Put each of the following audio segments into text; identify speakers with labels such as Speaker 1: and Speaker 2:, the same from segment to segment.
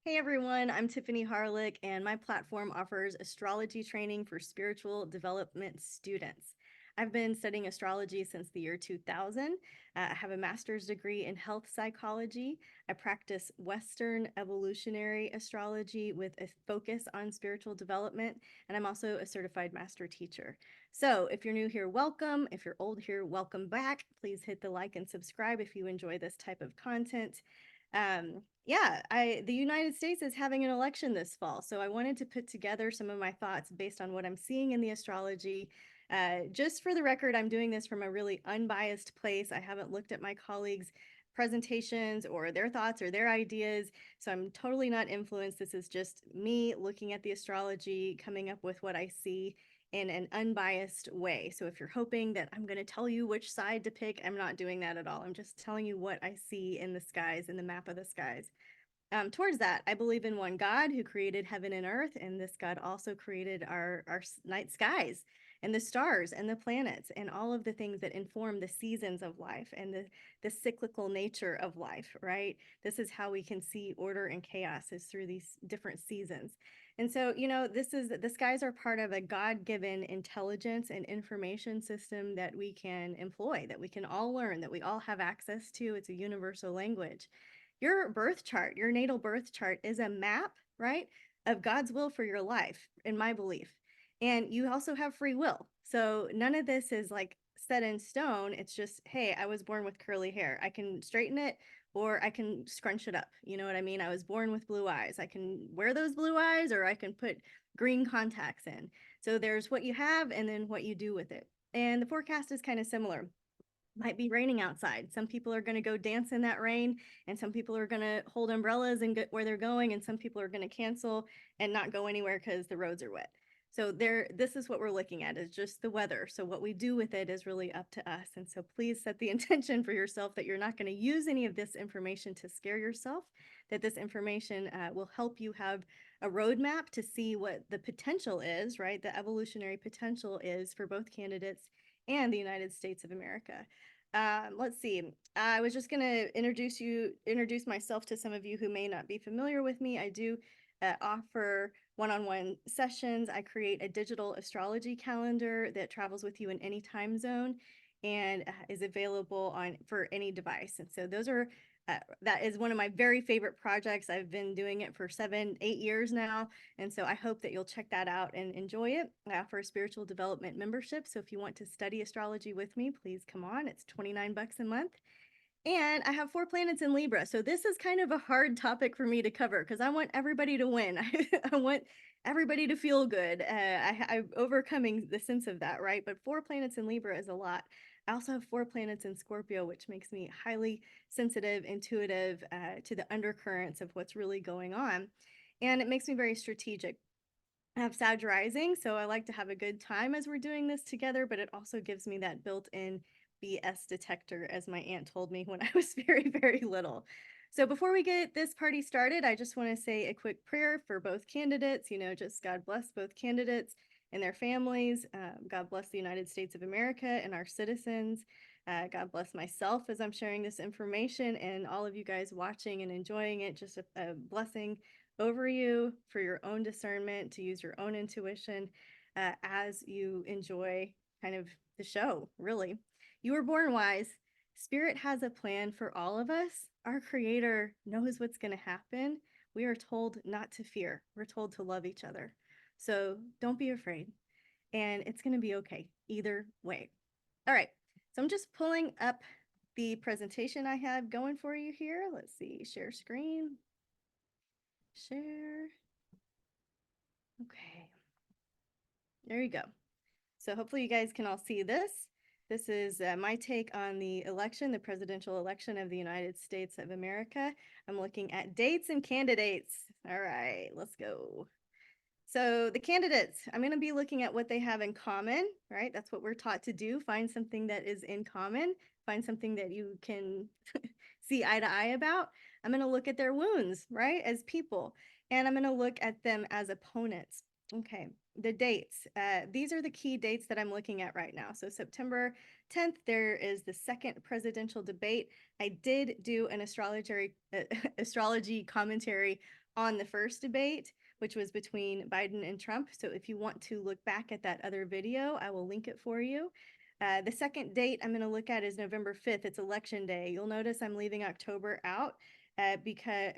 Speaker 1: Hey everyone, I'm Tiffany Harlick, and my platform offers astrology training for spiritual development students. I've been studying astrology since the year 2000. I have a master's degree in health psychology. I practice Western evolutionary astrology with a focus on spiritual development, and I'm also a certified master teacher. So if you're new here, welcome. If you're old here, welcome back. Please hit the like and subscribe if you enjoy this type of content. The United States is having an election this fall, so I wanted to put together some of my thoughts based on what I'm seeing in the astrology. Just for the record, I'm doing this from a really unbiased place. I haven't looked at my colleagues' presentations or their thoughts or their ideas, so I'm totally not influenced. This is just me looking at the astrology, coming up with what I see in an unbiased way. So if you're hoping that I'm going to tell you which side to pick, I'm not doing that at all. I'm just telling you what I see in the skies, in the map of the skies. Towards that, I believe in one God who created heaven and earth, and this God also created our night skies and the stars and the planets and all of the things that inform the seasons of life and the cyclical nature of life, right? This is how we can see order and chaos is through these different seasons. And so, the skies are part of a God-given intelligence and information system that we can employ, that we can all learn, that we all have access to. It's a universal language. Your birth chart, your natal birth chart is a map, right, of God's will for your life, in my belief. And you also have free will. So none of this is like set in stone. It's just, hey, I was born with curly hair. I can straighten it or I can scrunch it up. You know what I mean? I was born with blue eyes. I can wear those blue eyes or I can put green contacts in. So there's what you have and then what you do with it. And the forecast is kind of similar. Might be raining outside. Some people are going to go dance in that rain, and some people are going to hold umbrellas and get where they're going, and some people are going to cancel and not go anywhere because the roads are wet. So this is what we're looking at is just the weather. So what we do with it is really up to us. And so please set the intention for yourself that you're not going to use any of this information to scare yourself, that this information will help you have a roadmap to see what the potential is, right? The evolutionary potential is for both candidates and the United States of America. Let's see. I was just going to introduce myself to some of you who may not be familiar with me. I do offer one-on-one sessions. I create a digital astrology calendar that travels with you in any time zone and is available for any device. And so that is one of my very favorite projects. I've been doing it for 7, 8 years now. And so I hope that you'll check that out and enjoy it. I offer a spiritual development membership. So if you want to study astrology with me, please come on. It's $29 a month. And I have 4 planets in Libra. So this is kind of a hard topic for me to cover because I want everybody to win. I want everybody to feel good. I'm overcoming the sense of that, right? But 4 planets in Libra is a lot. I also have 4 planets in Scorpio, which makes me highly sensitive, intuitive to the undercurrents of what's really going on. And it makes me very strategic. I have Sag rising, so I like to have a good time as we're doing this together, but it also gives me that built-in BS detector, as my aunt told me when I was very, very little. So before we get this party started, I just want to say a quick prayer for both candidates. Just God bless both candidates and their families. God bless the United States of America and our citizens. God bless myself as I'm sharing this information and all of you guys watching and enjoying it. Just a blessing over you for your own discernment, to use your own intuition as you enjoy kind of the show, really. You were born wise. Spirit has a plan for all of us. Our Creator knows what's going to happen. We are told not to fear. We're told to love each other. So don't be afraid. And it's going to be okay either way. All right. So I'm just pulling up the presentation I have going for you here. Let's see. Share screen. Share. Okay. There you go. So hopefully you guys can all see this. This is my take on the election, the presidential election of the United States of America. I'm looking at dates and candidates. All right, let's go. So the candidates, I'm going to be looking at what they have in common, right? That's what we're taught to do. Find something that is in common. Find something that you can see eye to eye about. I'm going to look at their wounds, right, as people. And I'm going to look at them as opponents. Okay, the dates. These are the key dates that I'm looking at right now. So September 10th, there is the second presidential debate. I did do an astrology commentary on the first debate, which was between Biden and Trump. So if you want to look back at that other video, I will link it for you. The second date I'm going to look at is November 5th. It's election day. You'll notice I'm leaving October out because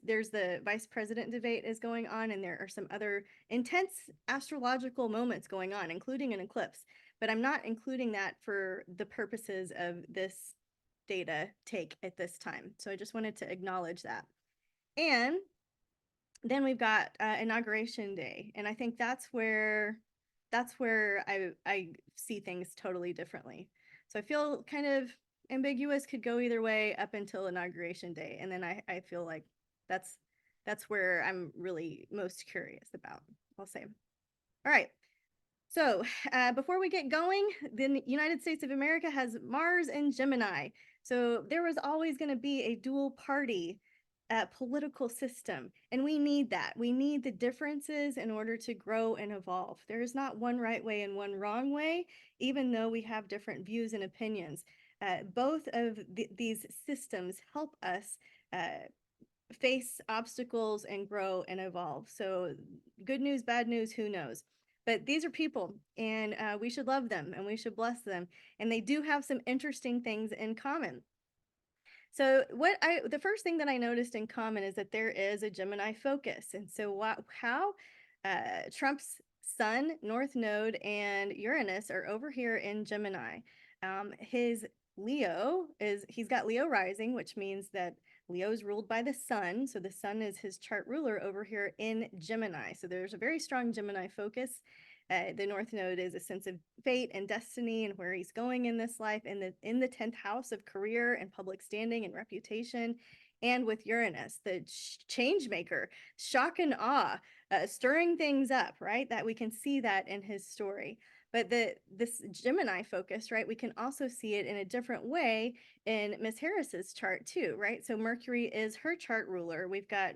Speaker 1: there's the vice president debate is going on, and there are some other intense astrological moments going on, including an eclipse. But I'm not including that for the purposes of this data take at this time. So I just wanted to acknowledge that. And then we've got inauguration day, and I think that's where I see things totally differently. So I feel kind of ambiguous, could go either way up until inauguration day, and then I feel like that's that's where I'm really most curious about, I'll say. All right. So before we get going, the United States of America has Mars and Gemini. So there was always going to be a dual party political system. And we need that. We need the differences in order to grow and evolve. There is not one right way and one wrong way, even though we have different views and opinions. Both of these systems help us face obstacles and grow and evolve. So good news, bad news, who knows? But these are people, and we should love them and we should bless them. And they do have some interesting things in common. So the first thing that I noticed in common is that there is a Gemini focus. And so how Trump's Sun, North Node, and Uranus are over here in Gemini. His Leo he's got Leo rising, which means that Leo is ruled by the sun. So the sun is his chart ruler over here in Gemini. So there's a very strong Gemini focus. The North Node is a sense of fate and destiny and where he's going in this life, in the 10th house of career and public standing and reputation. And with Uranus, the change maker, shock and awe, stirring things up, right? That we can see that in his story. But this Gemini focus, right? We can also see it in a different way in Miss Harris's chart too, right? So Mercury is her chart ruler. We've got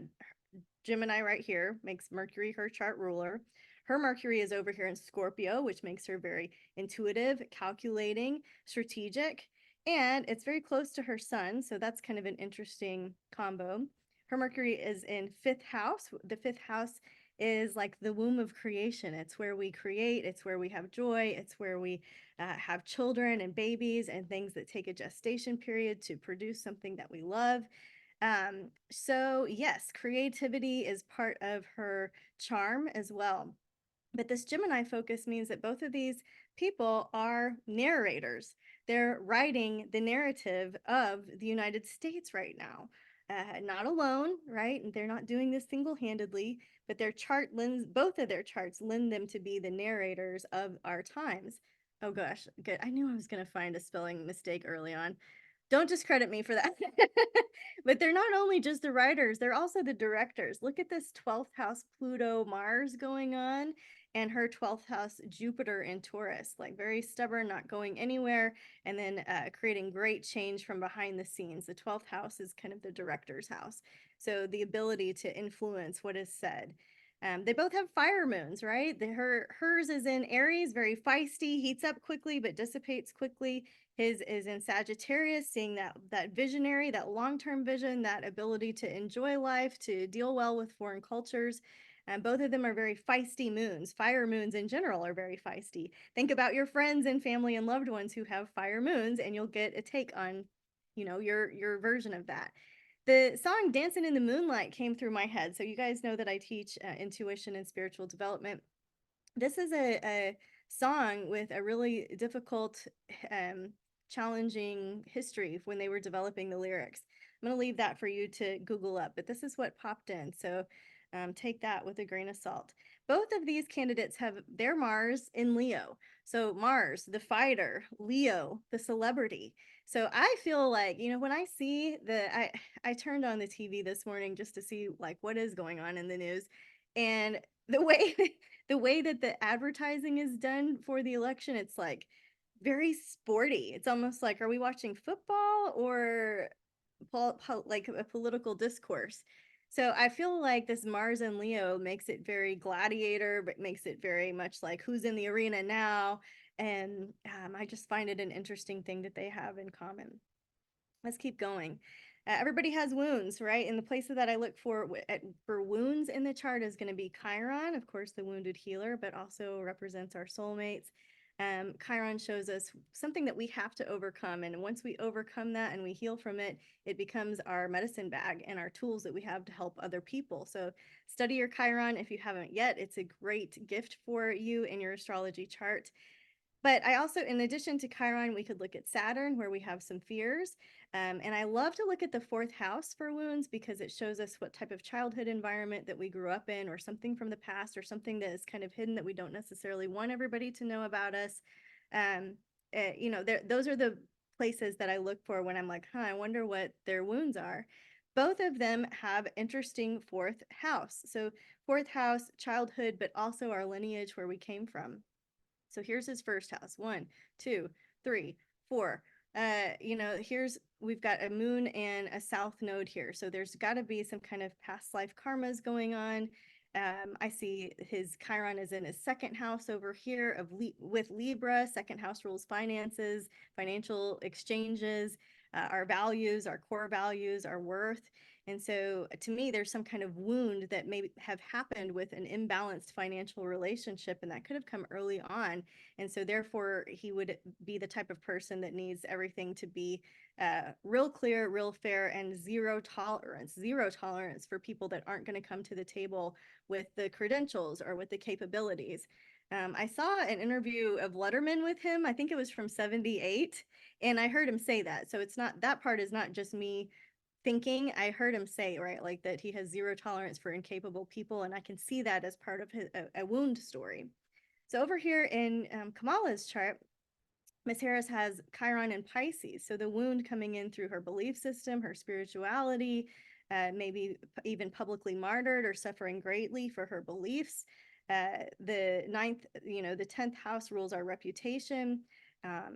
Speaker 1: Gemini right here, makes Mercury her chart ruler. Her Mercury is over here in Scorpio, which makes her very intuitive, calculating, strategic, and it's very close to her sun. So that's kind of an interesting combo. Her Mercury is in fifth house. The fifth house is like the womb of creation. It's where we create, it's where we have joy, it's where we have children and babies and things that take a gestation period to produce something that we love. So yes, creativity is part of her charm as well. But this Gemini focus means that both of these people are narrators. They're writing the narrative of the United States right now. Not alone, right? They're not doing this single-handedly, but both of their charts lend them to be the narrators of our times. Oh gosh, good. I knew I was going to find a spelling mistake early on. Don't discredit me for that. But they're not only just the writers, they're also the directors. Look at this 12th house Pluto Mars going on, and her 12th house Jupiter in Taurus, like very stubborn, not going anywhere, and then creating great change from behind the scenes. The 12th house is kind of the director's house. So the ability to influence what is said. They both have fire moons, right? Hers is in Aries, very feisty, heats up quickly, but dissipates quickly. His is in Sagittarius, seeing that visionary, that long-term vision, that ability to enjoy life, to deal well with foreign cultures. And both of them are very feisty moons. Fire moons in general are very feisty. Think about your friends and family and loved ones who have fire moons, and you'll get a take on, your version of that. The song Dancing in the Moonlight came through my head. So you guys know that I teach intuition and spiritual development. This is a song with a really difficult, challenging history when they were developing the lyrics. I'm going to leave that for you to Google up, but this is what popped in. So take that with a grain of salt. Both of these candidates have their Mars in Leo. So Mars, the fighter, Leo, the celebrity. So I feel like, when I see I turned on the TV this morning just to see like what is going on in the news, and the way that the advertising is done for the election, it's like very sporty. It's almost like, are we watching football or like a political discourse? So I feel like this Mars and Leo makes it very gladiator, but makes it very much like who's in the arena now. And I just find it an interesting thing that they have in common. Let's keep going. Everybody has wounds, right? And the places that I look for wounds in the chart is going to be Chiron, of course, the wounded healer, but also represents our soulmates. Chiron shows us something that we have to overcome. And once we overcome that and we heal from it, it becomes our medicine bag and our tools that we have to help other people. So study your Chiron if you haven't yet. It's a great gift for you in your astrology chart. But I also, in addition to Chiron, we could look at Saturn, where we have some fears. And I love to look at the fourth house for wounds because it shows us what type of childhood environment that we grew up in, or something from the past, or something that is kind of hidden that we don't necessarily want everybody to know about us. Um, those are the places that I look for when I'm like, I wonder what their wounds are. Both of them have interesting fourth house. So, fourth house, childhood, but also our lineage where we came from. So here's his first house. 1, 2, 3, 4. We've got a moon and a south node here. So there's got to be some kind of past life karmas going on. I see his Chiron is in his second house over here with Libra. Second house rules finances, financial exchanges, our values, our core values, our worth. And so to me, there's some kind of wound that may have happened with an imbalanced financial relationship, and that could have come early on. And so therefore, he would be the type of person that needs everything to be real clear, real fair, and zero tolerance for people that aren't going to come to the table with the credentials or with the capabilities. I saw an interview of Letterman with him. I think it was from 78. And I heard him say that. So that part is not just me thinking. I heard him say, right, like that he has zero tolerance for incapable people. And I can see that as part of a wound story. So over here in Kamala's chart, Miss Harris has Chiron and Pisces. So the wound coming in through her belief system, her spirituality, maybe even publicly martyred or suffering greatly for her beliefs. The 10th house rules our reputation.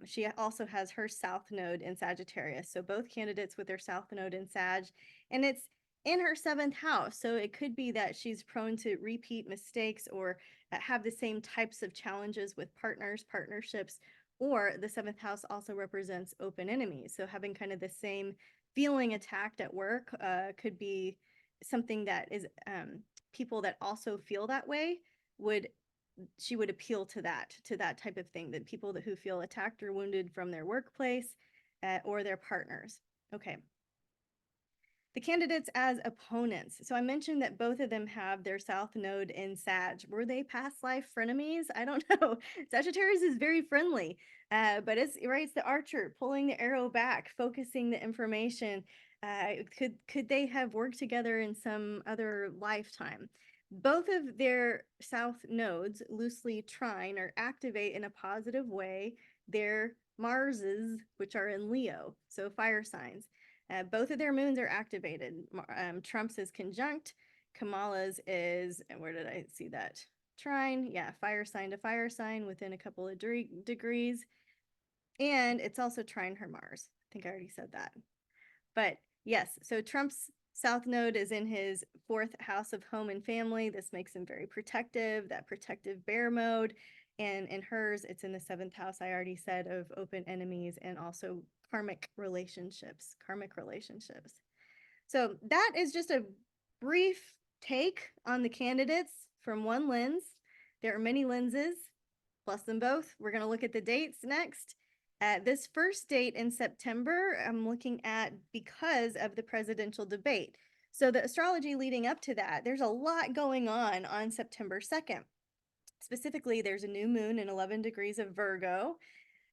Speaker 1: She also has her south node in Sagittarius. So both candidates with their south node in Sag. And it's in her 7th house. So it could be that she's prone to repeat mistakes or have the same types of challenges with partnerships, or the 7th house also represents open enemies. So having kind of the same feeling attacked at work could be something that is people that also feel that way she would appeal to that type of thing, that people who feel attacked or wounded from their workplace or their partners. Okay. The candidates as opponents. So I mentioned that both of them have their south node in Sag. Were they past life frenemies? I don't know. Sagittarius is very friendly, but it's the archer pulling the arrow back, focusing the information. Could they have worked together in some other lifetime? Both of their south nodes loosely trine or activate in a positive way their Marses, which are in Leo, so fire signs. Both of their moons are activated. Trump's is conjunct. Kamala's is, where did I see that? Trine, yeah, fire sign to fire sign within a couple of degrees. And it's also trine her Mars. I think I already said that. But yes, so Trump's south node is in his 4th house of home and family. This makes him very protective, that protective bear mode. And in hers, it's in the 7th house, I already said, of open enemies and also karmic relationships. So that is just a brief take on the candidates from one lens. There are many lenses. Plus them both. We're going to look at the dates next. This first date in September, I'm looking at because of the presidential debate. So the astrology leading up to that, there's a lot going on September 2nd. Specifically, there's a new moon in 11 degrees of Virgo.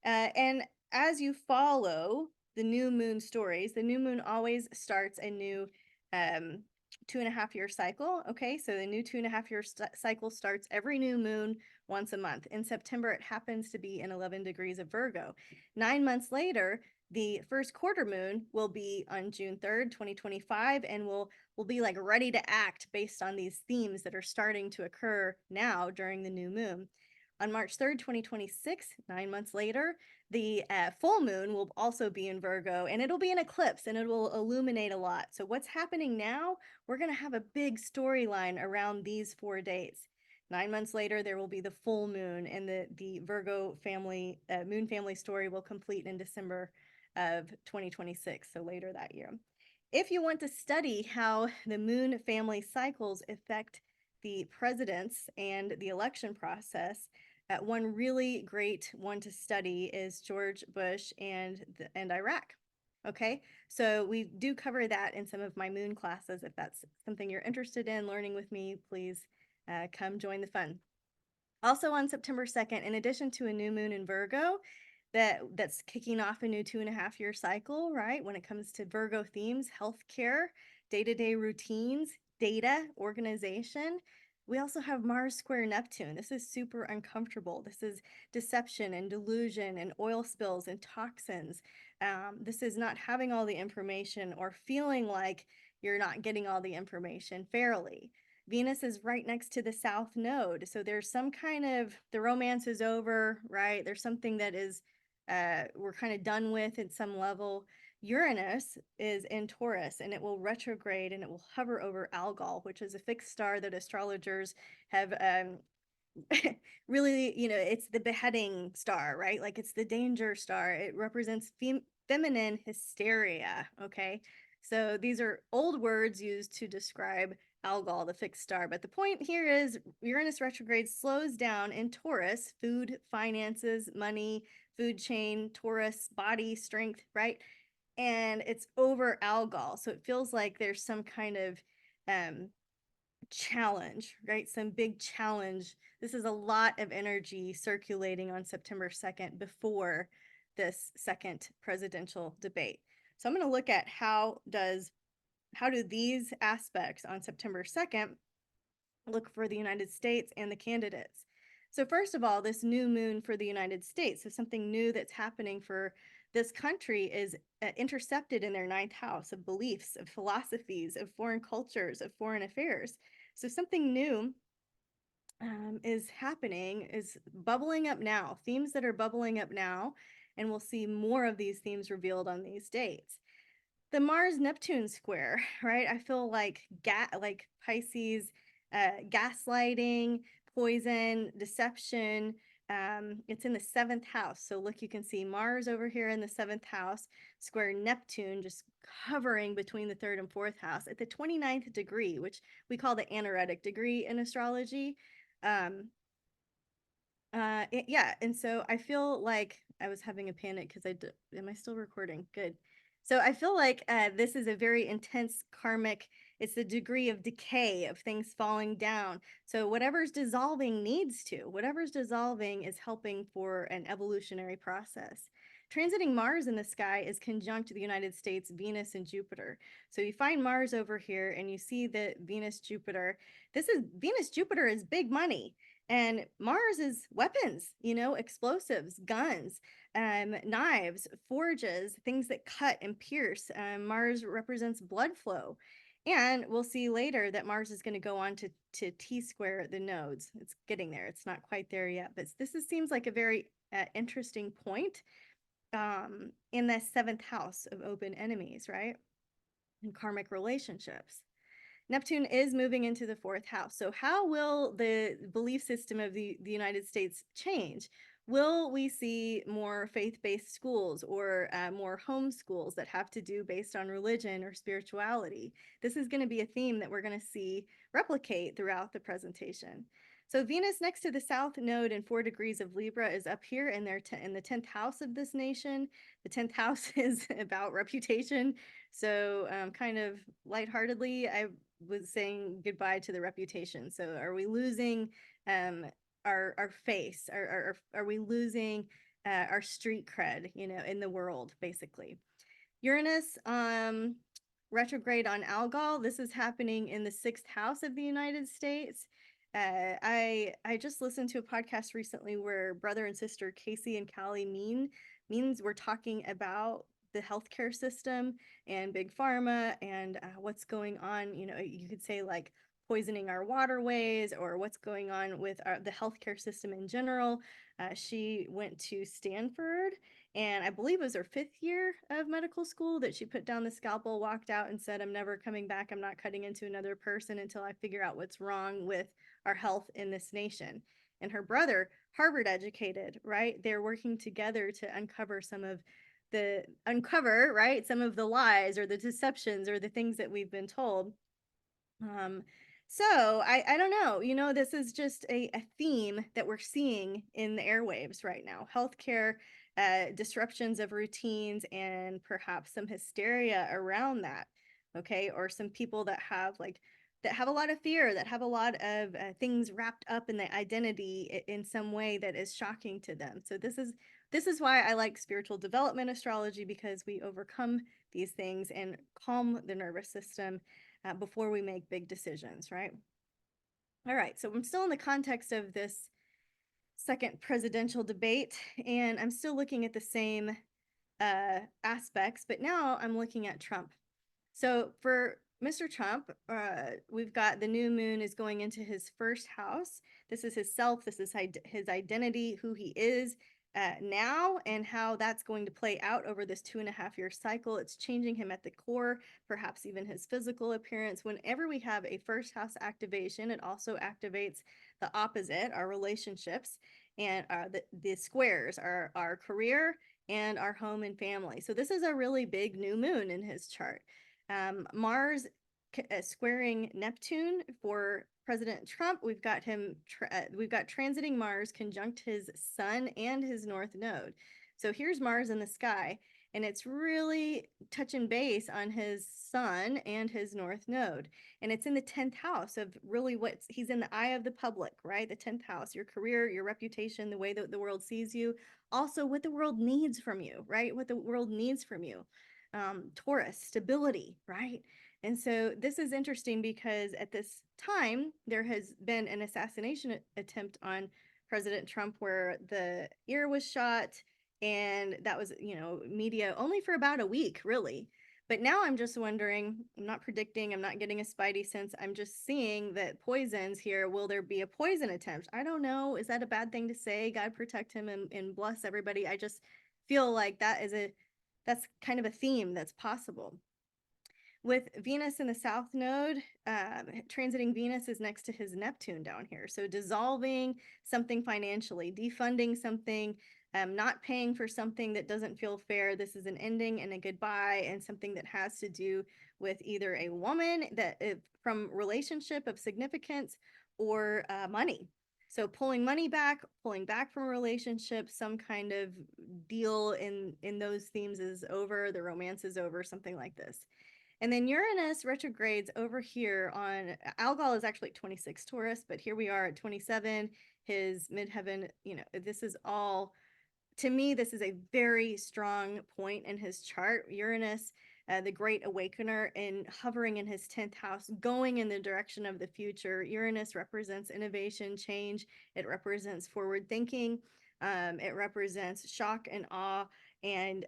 Speaker 1: And as you follow the new moon stories, the new moon always starts a new 2.5-year cycle. Okay, so the new 2.5-year cycle starts every new moon once a month. In September, it happens to be in 11 degrees of Virgo. 9 months later, the first quarter moon will be on June 3rd, 2025, and we'll be like ready to act based on these themes that are starting to occur now during the new moon. On March 3rd, 2026, 9 months later, the full moon will also be in Virgo, and it'll be an eclipse, and it will illuminate a lot. So what's happening now, we're going to have a big storyline around these 4 dates. 9 months later, there will be the full moon, and the Virgo family, moon family story will complete in December of 2026, so later that year. If you want to study how the moon family cycles affect the presidents and the election process, one really great one to study is George Bush and Iraq. Okay, so we do cover that in some of my moon classes. If that's something you're interested in learning with me, please come join the fun. Also on September 2nd, in addition to a new moon in Virgo, that's kicking off a new 2.5 year cycle, right? When it comes to Virgo themes, healthcare, day-to-day routines, data, organization. We also have Mars square Neptune. This is super uncomfortable. This is deception and delusion and oil spills and toxins. This is not having all the information or feeling like you're not getting all the information fairly. Venus is right next to the south node. So there's some kind of, the romance is over, right? There's something that is, we're kind of done with at some level. Uranus is in Taurus and it will retrograde and it will hover over Algol, which is a fixed star that astrologers have really, it's the beheading star, right? Like it's the danger star. It represents feminine hysteria, okay? So these are old words used to describe Algol, the fixed star. But the point here is Uranus retrograde slows down in Taurus, food, finances, money, food chain, Taurus, body, strength, right? And it's over Algol. So it feels like there's some kind of um, challenge, right? Some big challenge. This is a lot of energy circulating on September 2nd before this second presidential debate. So I'm going to look at how do these aspects on September 2nd look for the United States and the candidates. So first of all, this new moon for the United States, so something new that's happening for this country is intercepted in their ninth house of beliefs, of philosophies, of foreign cultures, of foreign affairs. So something new is happening, is bubbling up now, themes that are bubbling up now, and we'll see more of these themes revealed on these dates. The Mars Neptune square, right? I feel like like Pisces, gaslighting, poison, deception. It's in the seventh house. So look, you can see Mars over here in the seventh house, square Neptune just hovering between the third and fourth house at the 29th degree, which we call the anaretic degree in astrology. Um, yeah, and so I feel like I was having a panic because am I still recording? Good. So I feel like this is a very intense karmic, it's the degree of decay of things falling down. So whatever's dissolving whatever's dissolving is helping for an evolutionary process. Transiting Mars in the sky is conjunct the United States, Venus, and Jupiter. So you find Mars over here and you see the Venus, Jupiter. Venus, Jupiter is big money. And Mars is weapons, explosives, guns, knives, forges, things that cut and pierce. Mars represents blood flow. And we'll see later that Mars is going to go on to T-square the nodes. It's getting there. It's not quite there yet, but seems like a very interesting point in the seventh house of open enemies, right? And karmic relationships. Neptune is moving into the fourth house. So how will the belief system of the United States change? Will we see more faith-based schools or more home schools that have to do based on religion or spirituality? This is going to be a theme that we're going to see replicate throughout the presentation. So Venus next to the south node in 4 degrees of Libra is up here in in the 10th house of this nation. The 10th house is about reputation. So kind of lightheartedly, I was saying goodbye to the reputation. So are we losing our face? Are we losing our street cred, in the world, basically? Uranus retrograde on Algol. This is happening in the 6th house of the United States. I just listened to a podcast recently where brother and sister Casey and Callie means we're talking about the healthcare system and big pharma and what's going on. You could say like poisoning our waterways or what's going on with the healthcare system in general. She went to Stanford and I believe it was her 5th year of medical school that she put down the scalpel, walked out and said, I'm never coming back. I'm not cutting into another person until I figure out what's wrong with our health in this nation. And her brother, Harvard educated, right? They're working together to uncover some of uncover, right, some of the lies or the deceptions or the things that we've been told. Um, so I don't know, this is just a theme that we're seeing in the airwaves right now. Healthcare, disruptions of routines, and perhaps some hysteria around that. Okay, or some people that have a lot of fear, that have a lot of things wrapped up in the identity in some way that is shocking to them. So this is why I like spiritual development astrology, because we overcome these things and calm the nervous system before we make big decisions, right? All right, so I'm still in the context of this second presidential debate, and I'm still looking at the same aspects, but now I'm looking at Trump. So for Mr. Trump, we've got the new moon is going into his first house. This is his self. This is his identity, who he is now, and how that's going to play out over this 2.5 year cycle. It's changing him at the core, perhaps even his physical appearance. Whenever we have a first house activation, it also activates the opposite, our relationships, and the squares, our career and our home and family. So this is a really big new moon in his chart. Mars squaring Neptune for President Trump. We've got transiting Mars conjunct his sun and his north node. So here's Mars in the sky, and it's really touching base on his sun and his north node. And it's in the 10th house of really he's in the eye of the public, right? The 10th house, your career, your reputation, the way that the world sees you, also what the world needs from you, right? What the world needs from you. Taurus, stability, right? And so this is interesting because at this time, there has been an assassination attempt on President Trump where the ear was shot. And that was, media only for about a week, really. But now I'm just wondering, I'm not predicting, I'm not getting a spidey sense. I'm just seeing that poisons here. Will there be a poison attempt? I don't know. Is that a bad thing to say? God protect him and bless everybody. I just feel like that's kind of a theme that's possible. With Venus in the south node, transiting Venus is next to his Neptune down here. So dissolving something financially, defunding something, not paying for something that doesn't feel fair. This is an ending and a goodbye, and something that has to do with either a woman from relationship of significance, or money. So pulling back from a relationship, some kind of deal in those themes is over, the romance is over, something like this. And then Uranus retrogrades over here on Algol is actually 26 Taurus, but here we are at 27. His midheaven, this is all, to me, this is a very strong point in his chart. Uranus, the great awakener, and hovering in his 10th house, going in the direction of the future. Uranus represents innovation, change. It represents forward thinking. It represents shock and awe and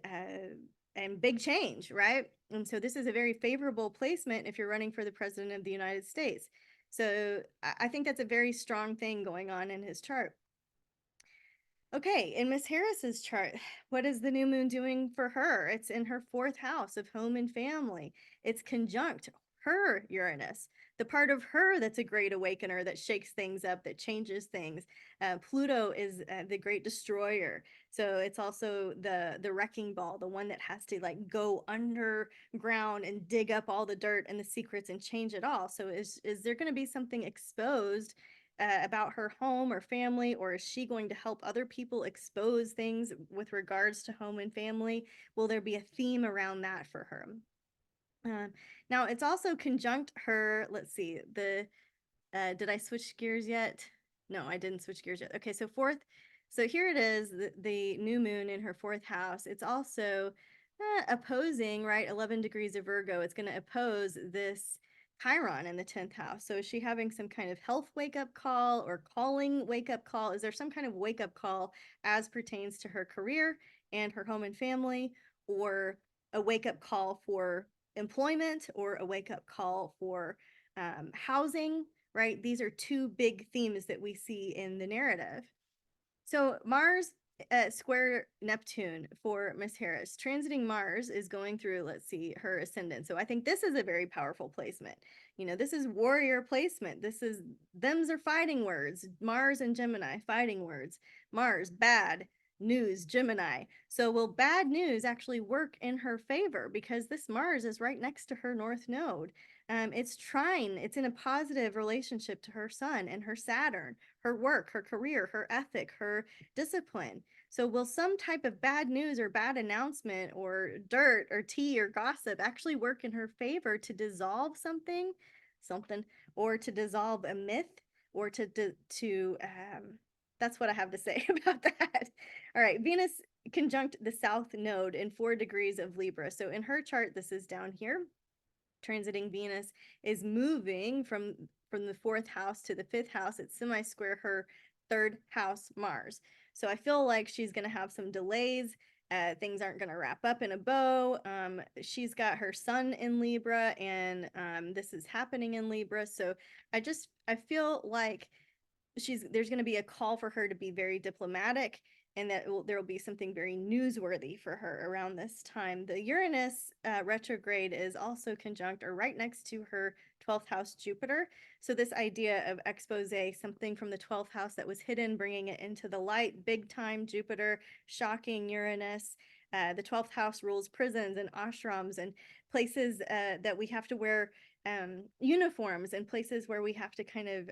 Speaker 1: big change, right? And so this is a very favorable placement if you're running for the president of the United States. So I think that's a very strong thing going on in his chart. Okay, in Miss Harris's chart, what is the new moon doing for her? It's in her 4th house of home and family. It's conjunct her Uranus, the part of her that's a great awakener, that shakes things up, that changes things. Pluto is the great destroyer. So it's also the wrecking ball, the one that has to go underground and dig up all the dirt and the secrets and change it all. So is there going to be something exposed about her home or family, or is she going to help other people expose things with regards to home and family? Will there be a theme around that for her? Now it's also conjunct her, let's see, did I switch gears yet? No, I didn't switch gears yet. Okay, so here it is, the new moon in her 4th house. It's also opposing, right, 11 degrees of Virgo. It's going to oppose this Chiron in the 10th house. So is she having some kind of health wake-up call, or calling wake-up call? Is there some kind of wake-up call as pertains to her career and her home and family, or a wake-up call for employment, or a wake-up call for housing, right? These are two big themes that we see in the narrative. So Mars square Neptune for Miss Harris. Transiting Mars is going through, let's see, her ascendant. So I think this is a very powerful placement. This is warrior placement. Them's are fighting words. Mars and Gemini, fighting words. Mars, bad. news, Gemini. So will bad news actually work in her favor because this Mars is right next to her north node? It's trine, it's in a positive relationship to her sun and her Saturn, her work, her career, her ethic, her discipline. So will some type of bad news or bad announcement or dirt or tea or gossip actually work in her favor to dissolve something, or to dissolve a myth, or that's what I have to say about that. All right, Venus conjunct the south node in 4 degrees of Libra. So in her chart, this is down here. Transiting Venus is moving from the 4th house to the 5th house. It's semi-square her 3rd house Mars. So I feel like she's going to have some delays. Things aren't going to wrap up in a bow. She's got her sun in Libra, and this is happening in Libra. So I feel like there's going to be a call for her to be very diplomatic, and that there will be something very newsworthy for her around this time. The Uranus retrograde is also conjunct or right next to her 12th house Jupiter. So this idea of expose, something from the 12th house that was hidden, bringing it into the light, big time Jupiter, shocking Uranus. The 12th house rules prisons and ashrams and places that we have to wear uniforms, and places where we have to kind of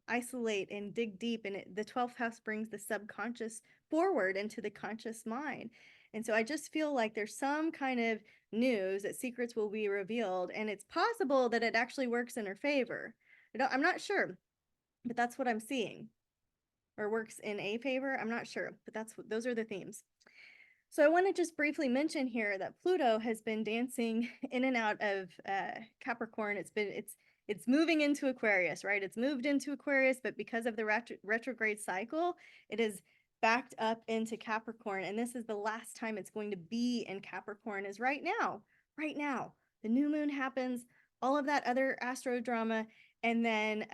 Speaker 1: isolate and dig deep. And the 12th house brings the subconscious forward into the conscious mind. And so I just feel like there's some kind of news that secrets will be revealed, and it's possible that it actually works in her favor. I'm not sure, but that's what I'm seeing. Or works in a favor. I'm not sure, but those are the themes. So I want to just briefly mention here that Pluto has been dancing in and out of Capricorn. It's moving into Aquarius, right? It's moved into Aquarius, but because of the retrograde cycle, it is backed up into Capricorn. And this is the last time it's going to be in Capricorn, is right now. Right now. The new moon happens, all of that other astro drama, and then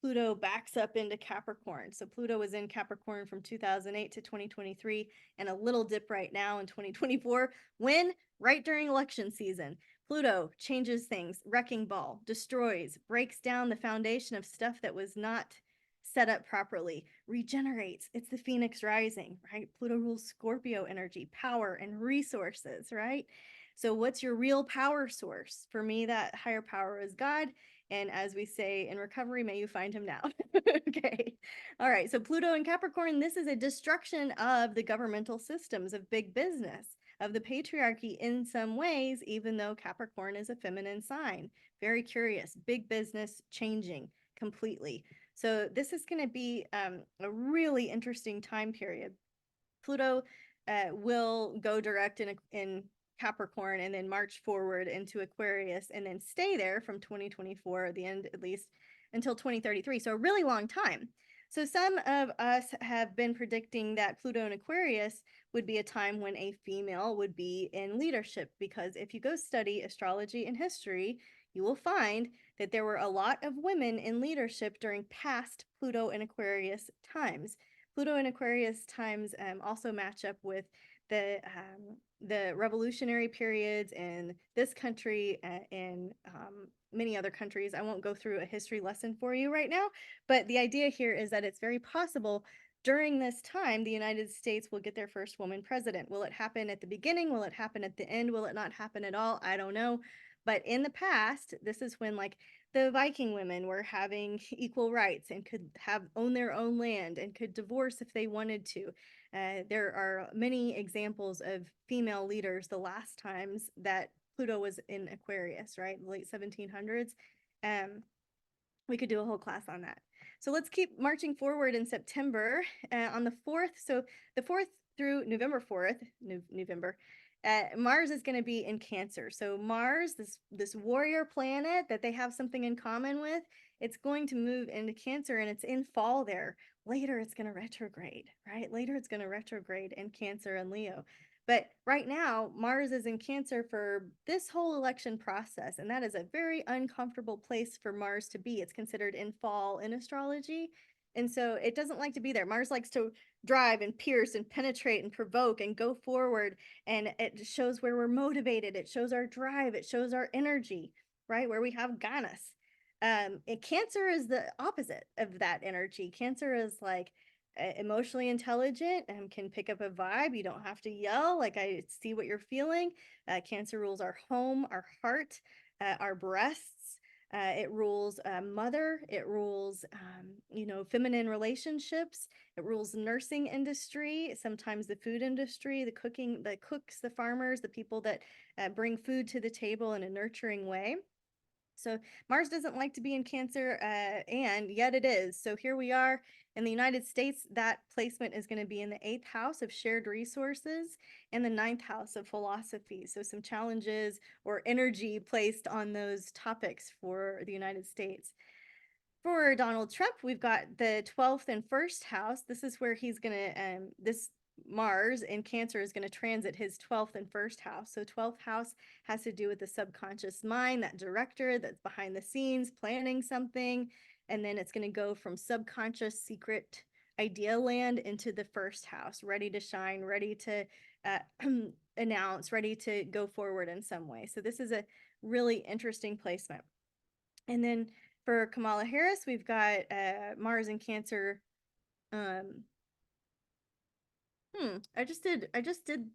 Speaker 1: Pluto backs up into Capricorn. So Pluto was in Capricorn from 2008 to 2023, and a little dip right now in 2024, when right during election season, Pluto changes things, wrecking ball, destroys, breaks down the foundation of stuff that was not set up properly, regenerates. It's the Phoenix rising, right? Pluto rules Scorpio energy, power and resources, right? So what's your real power source? For me, that higher power is God. And as we say in recovery, may you find him now. Okay. All right. So Pluto and Capricorn, this is a destruction of the governmental systems of big business, of the patriarchy in some ways, even though Capricorn is a feminine sign. Very curious, big business changing completely. So this is going to be a really interesting time period. Pluto will go direct in Capricorn and then march forward into Aquarius and then stay there from 2024, the end at least, until 2033. So a really long time. So some of us have been predicting that Pluto in Aquarius would be a time when a female would be in leadership, because if you go study astrology and history, you will find that there were a lot of women in leadership during past Pluto and Aquarius times. Pluto and Aquarius times also match up with the revolutionary periods in this country and many other countries. I won't go through a history lesson for you right now, but the idea here is that it's very possible during this time the United States will get their first woman president. Will it happen at the beginning? Will it happen at the end? Will it not happen at all? I don't know. But in the past, this is when like the Viking women were having equal rights and could own their own land and could divorce if they wanted to. There are many examples of female leaders the last times that Pluto was in Aquarius, right? The late 1700s. We could do a whole class on that. So let's keep marching forward in September on the 4th. So the 4th through November 4th, November, Mars is going to be in Cancer. So Mars, this warrior planet that they have something in common with, it's going to move into Cancer, and it's in fall there. Later, it's going to retrograde, right? Later, it's going to retrograde in Cancer and Leo. But right now, Mars is in Cancer for this whole election process, and that is a very uncomfortable place for Mars to be. It's considered in fall in astrology, and so it doesn't like to be there. Mars likes to drive and pierce and penetrate and provoke and go forward, and it shows where we're motivated. It shows our drive. It shows our energy, right? Where we have ganas. And Cancer is the opposite of that energy. Cancer is like emotionally intelligent and can pick up a vibe. You don't have to yell. Like, I see what you're feeling. Cancer rules our home, our heart, our breasts. It rules mother. It rules, feminine relationships. It rules nursing industry, sometimes the food industry, the cooking, the cooks, the farmers, the people that bring food to the table in a nurturing way. So Mars doesn't like to be in Cancer, and yet it is. So here we are in the United States. That placement is going to be in the 8th house of shared resources and the 9th house of philosophy. So some challenges or energy placed on those topics for the United States. For Donald Trump, we've got the 12th and 1st house. This is where he's going to, this Mars in Cancer is going to transit his 12th and 1st house. So 12th house has to do with the subconscious mind, that director that's behind the scenes planning something. And then it's going to go from subconscious secret idea land into the 1st house, ready to shine, ready to announce, ready to go forward in some way. So this is a really interesting placement. And then for Kamala Harris, we've got Mars in Cancer. I just did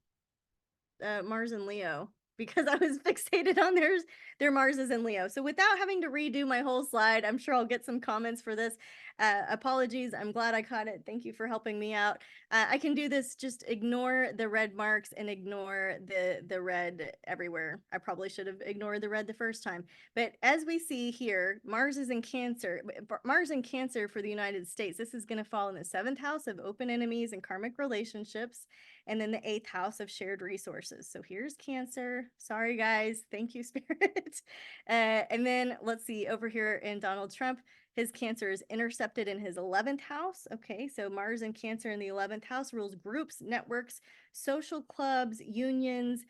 Speaker 1: Mars and Leo because I was fixated on their Mars is in Leo. So without having to redo my whole slide, I'm sure I'll get some comments for this. Apologies. I'm glad I caught it. Thank you for helping me out. I can do this. Just ignore the red marks and ignore the red everywhere. I probably should have ignored the red the first time. But as we see here, Mars is in Cancer. Mars in Cancer for the United States. This is going to fall in the 7th house of open enemies and karmic relationships, and then the 8th house of shared resources. So here's Cancer. Sorry, guys. Thank you, Spirit. And then let's see over here in Donald Trump, his Cancer is intercepted in his 11th house. Okay, so Mars and Cancer in the 11th house rules groups, networks, social clubs, unions,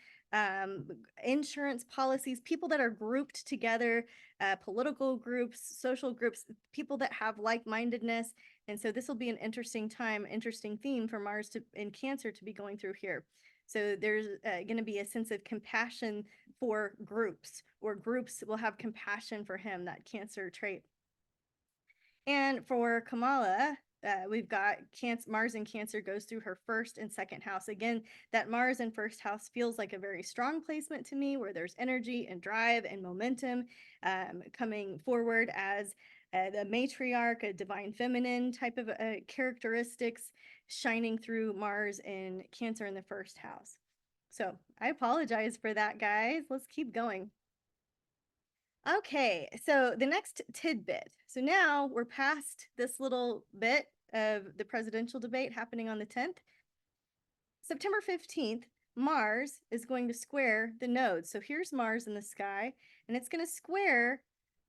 Speaker 1: insurance policies, people that are grouped together, political groups, social groups, people that have like-mindedness. And so this will be an interesting time, interesting theme for Mars in Cancer to be going through here. So there's going to be a sense of compassion for groups, or groups will have compassion for him, that Cancer trait. And for Kamala, we've got Mars in Cancer goes through her 1st and 2nd house. Again, that Mars in 1st house feels like a very strong placement to me, where there's energy and drive and momentum coming forward as the matriarch, a divine feminine type of characteristics shining through Mars in Cancer in the 1st house. So I apologize for that, guys. Let's keep going. Okay, so the next tidbit. So now we're past this little bit of the presidential debate happening on the 10th. September 15th, Mars is going to square the nodes. So here's Mars in the sky, and it's going to square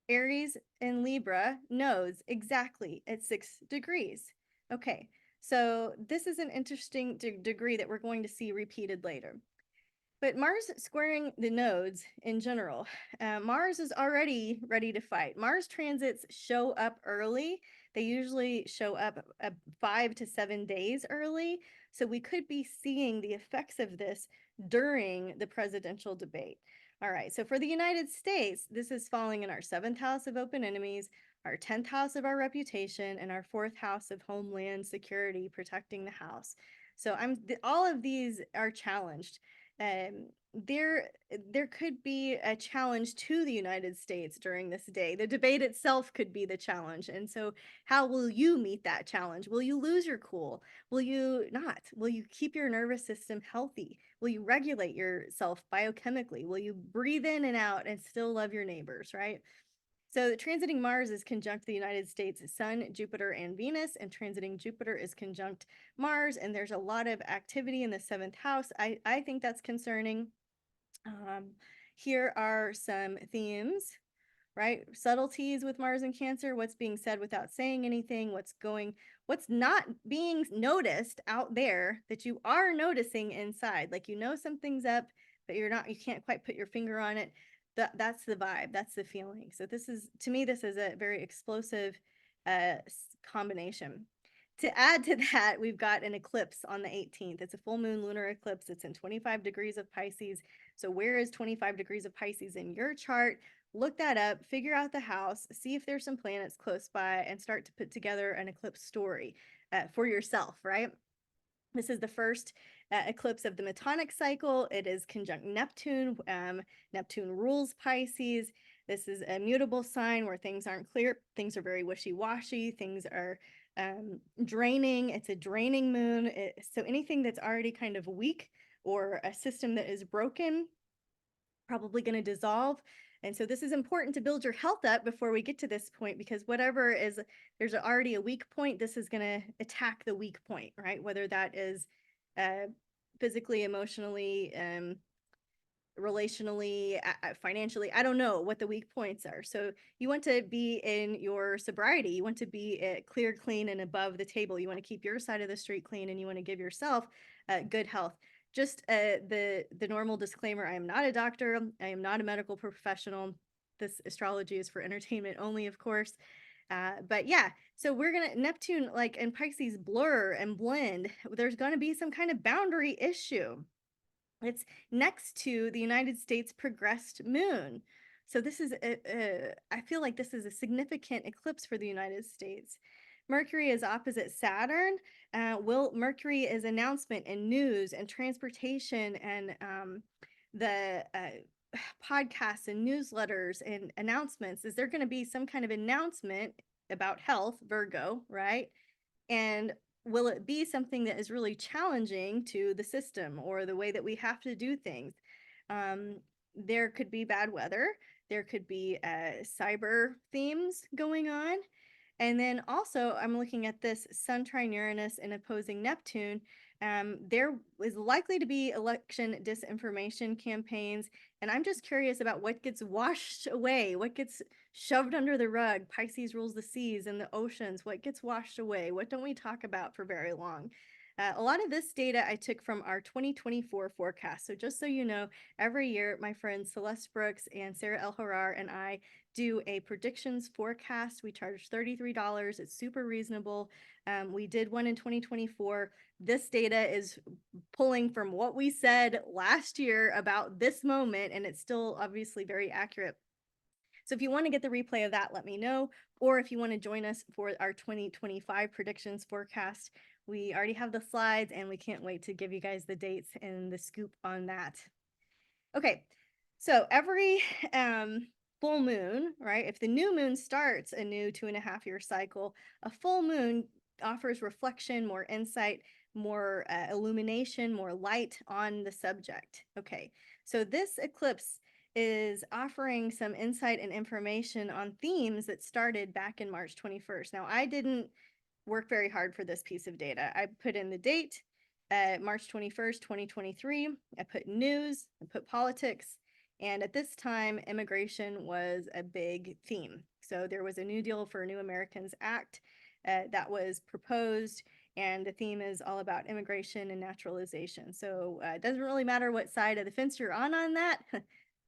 Speaker 1: Aries and Libra nodes exactly at 6 degrees. Okay, so this is an interesting degree that we're going to see repeated later. But Mars squaring the nodes in general, Mars is already ready to fight. Mars transits show up early. They usually show up 5 to 7 days early. So we could be seeing the effects of this during the presidential debate. All right, so for the United States, this is falling in our 7th house of open enemies, our 10th house of our reputation, and our 4th house of homeland security, protecting the house. So all of these are challenged. There could be a challenge to the United States during this day. The debate itself could be the challenge. And so how will you meet that challenge? Will you lose your cool? Will you not? Will you keep your nervous system healthy? Will you regulate yourself biochemically? Will you breathe in and out and still love your neighbors, right? So transiting Mars is conjunct the United States Sun, Jupiter, and Venus, and transiting Jupiter is conjunct Mars, and there's a lot of activity in the 7th house. I think that's concerning. Here are some themes, right? Subtleties with Mars and Cancer, what's being said without saying anything, what's not being noticed out there that you are noticing inside. Like, something's up, but you can't quite put your finger on it. That's the vibe, that's the feeling. So to me, this is a very explosive combination. To add to that, we've got an eclipse on the 18th. It's a full moon lunar eclipse. It's in 25 degrees of Pisces. So where is 25 degrees of Pisces in your chart? Look that up, figure out the house, see if there's some planets close by, and start to put together an eclipse story. for yourself, right? This is the first eclipse of the Metonic cycle. It is conjunct Neptune. Neptune rules Pisces. This is a mutable sign where things aren't clear. Things are very wishy-washy. Things are draining. It's a draining moon. So anything that's already kind of weak or a system that is broken, probably going to dissolve. And so this is important to build your health up before we get to this point, because whatever is, there's already a weak point, this is going to attack the weak point, right? Whether that is physically, emotionally, relationally, financially, I don't know what the weak points are. So you want to be in your sobriety. You want to be clear, clean, and above the table. You want to keep your side of the street clean, and you want to give yourself good health. Just the normal disclaimer: I am not a doctor. I am not a medical professional. This astrology is for entertainment only, of course. But yeah, so we're gonna Neptune, like, and Pisces blur and blend. There's gonna be some kind of boundary issue. It's next to the United States progressed moon. So this is, I feel like this is a significant eclipse for the United States. Mercury is opposite Saturn. Mercury is announcement and news and transportation and the podcasts and newsletters and announcements. Is there going to be some kind of announcement about health, Virgo, right? And will it be something that is really challenging to the system or the way that we have to do things? There could be bad weather. There could be cyber themes going on. And then also, I'm looking at this Sun trine Uranus and opposing Neptune. There is likely to be election disinformation campaigns. And I'm just curious about what gets washed away, what gets shoved under the rug. Pisces rules the seas and the oceans. What gets washed away? What don't we talk about for very long? A lot of this data I took from our 2024 forecast. So just so you know, every year, my friends Celeste Brooks and Sarah El Harar and I do a predictions forecast. We charge $33. It's super reasonable. We did one in 2024. This data is pulling from what we said last year about this moment, and it's still obviously very accurate. So if you want to get the replay of that, let me know. Or if you want to join us for our 2025 predictions forecast, we already have the slides and we can't wait to give you guys the dates and the scoop on that. Okay, so every full moon, right? If the new moon starts a new 2.5-year cycle, a full moon offers reflection, more insight, more illumination, more light on the subject. Okay, so this eclipse is offering some insight and information on themes that started back in March 21st. Now, I didn't work very hard for this piece of data. I put in the date, March 21st, 2023. I put news, I put politics, and at this time, immigration was a big theme. So there was a New Deal for New Americans Act that was proposed, and the theme is all about immigration and naturalization. So it doesn't really matter what side of the fence you're on that.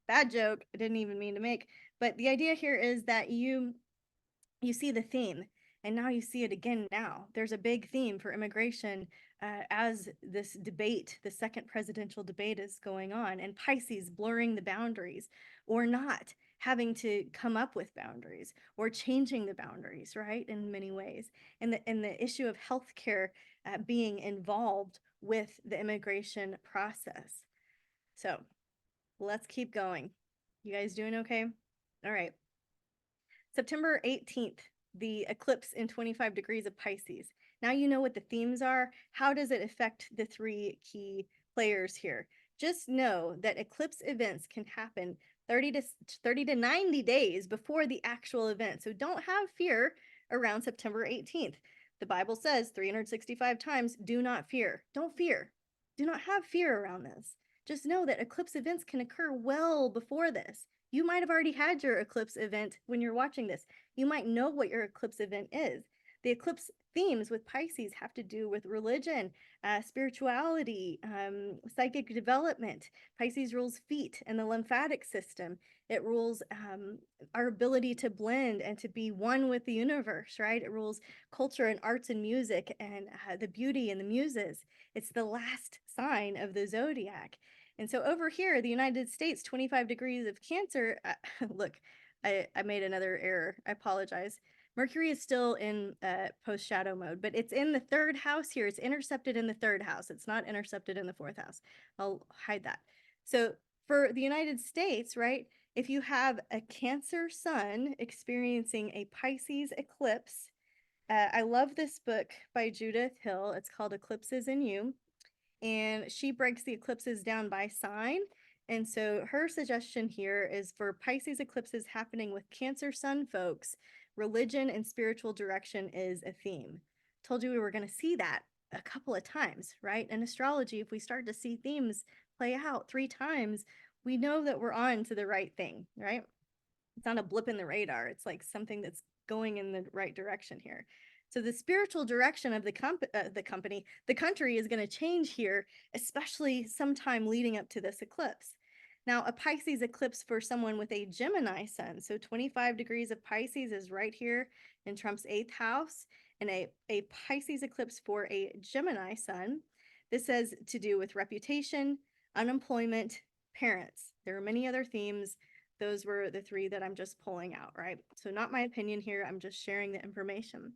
Speaker 1: Bad joke, I didn't even mean to make. But the idea here is that you see the theme, and now you see it again now. There's a big theme for immigration as this debate, the second presidential debate, is going on, and Pisces blurring the boundaries or not having to come up with boundaries or changing the boundaries, right, in many ways. And the issue of healthcare being involved with the immigration process. So let's keep going. You guys doing okay? All right. September 18th, the eclipse in 25 degrees of Pisces. Now you know what the themes are. How does it affect the three key players here? Just know that eclipse events can happen 30 to 90 days before the actual event. So don't have fear around September 18th. The Bible says 365 times, do not fear. Don't fear. Do not have fear around this. Just know that eclipse events can occur well before this. You might have already had your eclipse event when you're watching this. You might know what your eclipse event is. The eclipse themes with Pisces have to do with religion, spirituality, psychic development. Pisces rules feet and the lymphatic system. It rules our ability to blend and to be one with the universe, right? It rules culture and arts and music and the beauty and the muses. It's the last sign of the zodiac. And so over here, the United States, 25 degrees of Cancer, look, I made another error. I apologize. Mercury is still in post shadow mode, but it's in the third house here. It's intercepted in the third house. It's not intercepted in the fourth house. I'll hide that. So for the United States, right, if you have a Cancer sun experiencing a Pisces eclipse, I love this book by Judith Hill. It's called Eclipses in You, and she breaks the eclipses down by sign. And so her suggestion here is for Pisces eclipses happening with Cancer sun folks, religion and spiritual direction is a theme. Told you we were going to see that a couple of times, right? In astrology, if we start to see themes play out 3 times, we know that we're on to the right thing, right? It's not a blip in the radar. It's like something that's going in the right direction here. So the spiritual direction of the country is going to change here, especially sometime leading up to this eclipse. Now, a Pisces eclipse for someone with a Gemini sun, so 25 degrees of Pisces is right here in Trump's 8th house, and a Pisces eclipse for a Gemini sun. This has to do with reputation, unemployment, parents. There are many other themes. Those were the 3 that I'm just pulling out, right? So not my opinion here. I'm just sharing the information.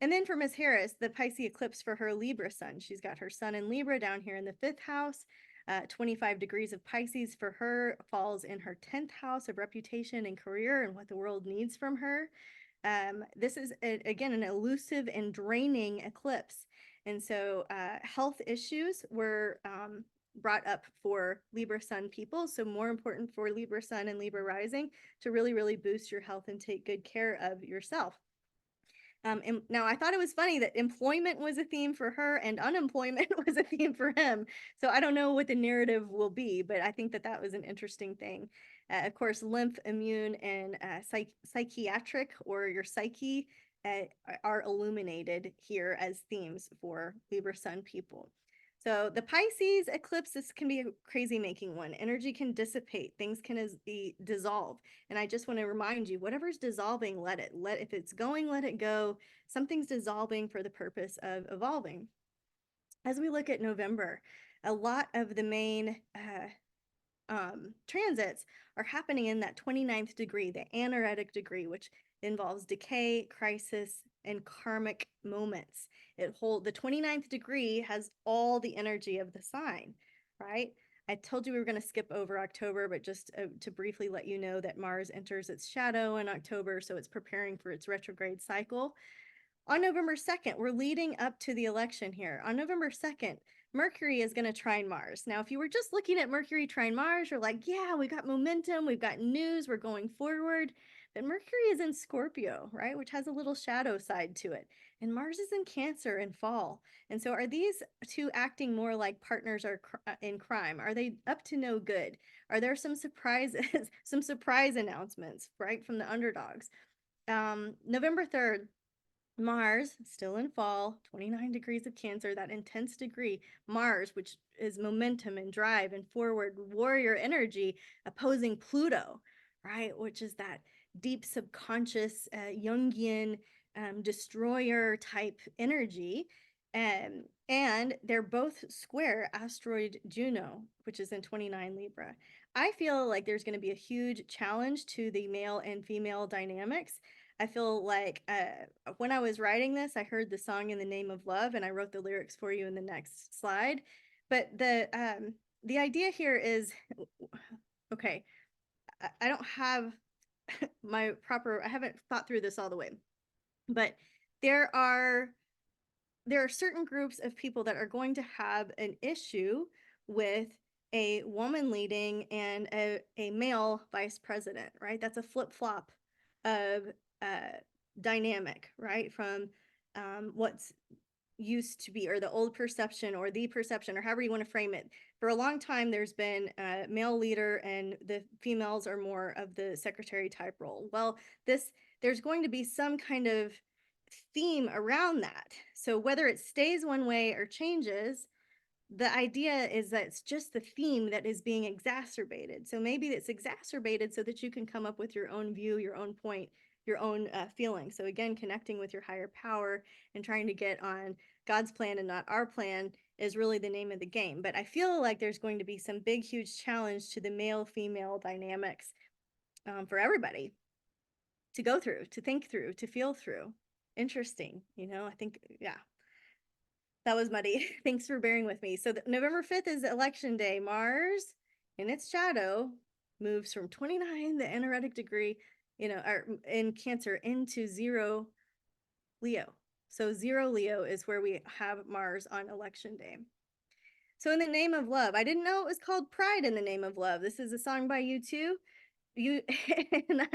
Speaker 1: And then for Miss Harris, the Pisces eclipse for her Libra sun. She's got her sun in Libra down here in the 5th house. 25 degrees of Pisces for her falls in her 10th house of reputation and career and what the world needs from her. This is, again, an elusive and draining eclipse. And so health issues were brought up for Libra sun people. So more important for Libra sun and Libra rising to really, really boost your health and take good care of yourself. And now I thought it was funny that employment was a theme for her and unemployment was a theme for him. So I don't know what the narrative will be, but I think that that was an interesting thing. Of course, lymph, immune, and psychiatric or your psyche are illuminated here as themes for Libra sun people. So the Pisces eclipse, this can be a crazy making one. Energy can dissipate, things can be dissolved. And I just want to remind you, whatever's dissolving, let it. If it's going, let it go. Something's dissolving for the purpose of evolving. As we look at November, a lot of the main transits are happening in that 29th degree, the anaretic degree, which involves decay, crisis, and karmic moments. The 29th degree has all the energy of the sign, right? I told you we were going to skip over October, but just to briefly let you know that Mars enters its shadow in October, so it's preparing for its retrograde cycle. On November 2nd, we're leading up to the election here. On November 2nd, Mercury is going to trine Mars. Now, if you were just looking at Mercury trine Mars, you're like, yeah, we got momentum, we've got news, we're going forward. But Mercury is in Scorpio, right, which has a little shadow side to it. And Mars is in Cancer in fall. And so are these 2 acting more like partners in crime? Are they up to no good? Are there some surprises, some surprise announcements, right, from the underdogs? November 3rd, Mars, still in fall, 29 degrees of Cancer, that intense degree. Mars, which is momentum and drive and forward warrior energy, opposing Pluto, right? Which is that deep subconscious Jungian destroyer type energy. And they're both square asteroid Juno, which is in 29 Libra. I feel like there's going to be a huge challenge to the male and female dynamics. I feel like when I was writing this, I heard the song In the Name of Love, and I wrote the lyrics for you in the next slide. But the idea here is, okay, I don't have I haven't thought through this all the way, but there are certain groups of people that are going to have an issue with a woman leading and a male vice president, right? That's a flip-flop of dynamic, right? From what's used to be, or the old perception, or the perception, or however you want to frame it. For a long time, there's been a male leader and the females are more of the secretary type role. Well, there's going to be some kind of theme around that. So whether it stays one way or changes, the idea is that it's just the theme that is being exacerbated. So maybe it's exacerbated so that you can come up with your own view, your own point, your own feeling. So again, connecting with your higher power and trying to get on God's plan and not our plan is really the name of the game. But I feel like there's going to be some big, huge challenge to the male-female dynamics for everybody. to go through, to think through, to feel through. Interesting. I think, yeah, that was muddy. Thanks for bearing with me. So November 5th is election day. Mars in its shadow moves from 29, the anaretic degree, or in Cancer, into 0 Leo. So 0 Leo is where we have Mars on election day. So in the name of love, I didn't know it was called Pride in the Name of Love. This is a song by U2. You and